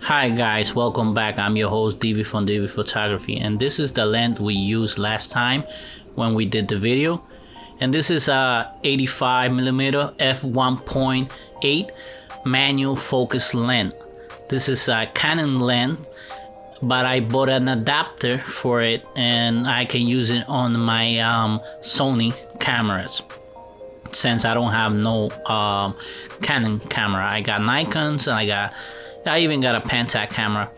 Hi guys, welcome back. I'm your host DV from DV Photography, and this is the lens we used last time when we did the video. And this is a 85mm f1.8 manual focus lens. This is a Canon lens, but I bought an adapter for it and I can use it on my Sony cameras, since I don't have no Canon camera. I got Nikons and I even got a Pentax camera.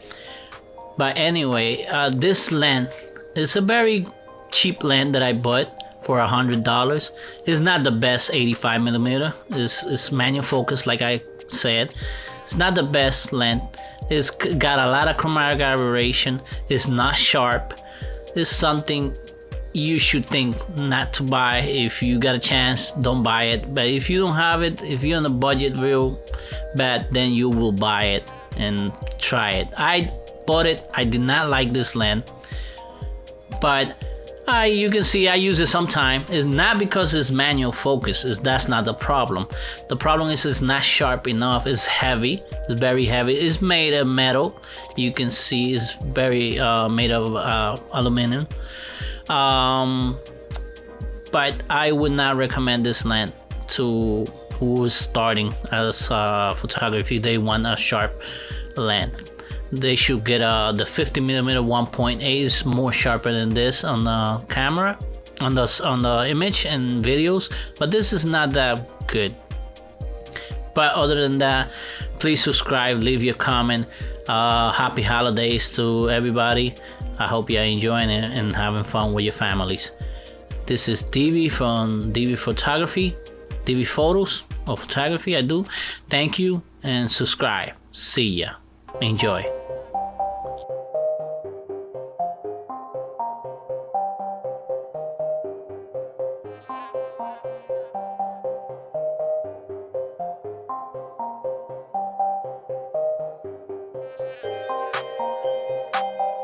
But anyway, this lens is a very cheap lens that I bought for $100. It's not the best 85mm. It's manual focus, like I said. It's not the best lens. It's got a lot of chromatic aberration. It's not sharp. It's something you should think not to buy. If you got a chance, don't buy it. But if you don't have it, if you're on a budget real bad, then you will buy it and try it. I bought it. I did not like this lens, but you can see I use it sometimes. It's not because it's manual focus. That's not the problem. The problem is it's not sharp enough. It's heavy. It's very heavy. It's made of metal. You can see it's very made of aluminum. But I would not recommend this lens to who's starting as photography. They want a sharp lens. They should get the 50mm 1.8 is more sharper than this on the camera, on the image and videos. But this is not that good. But other than that, please subscribe, leave your comment. Happy holidays to everybody. I hope you're enjoying it and having fun with your families. This is DV from DV Photography, DV Photos of Photography. I do. Thank you and subscribe. See ya. Enjoy.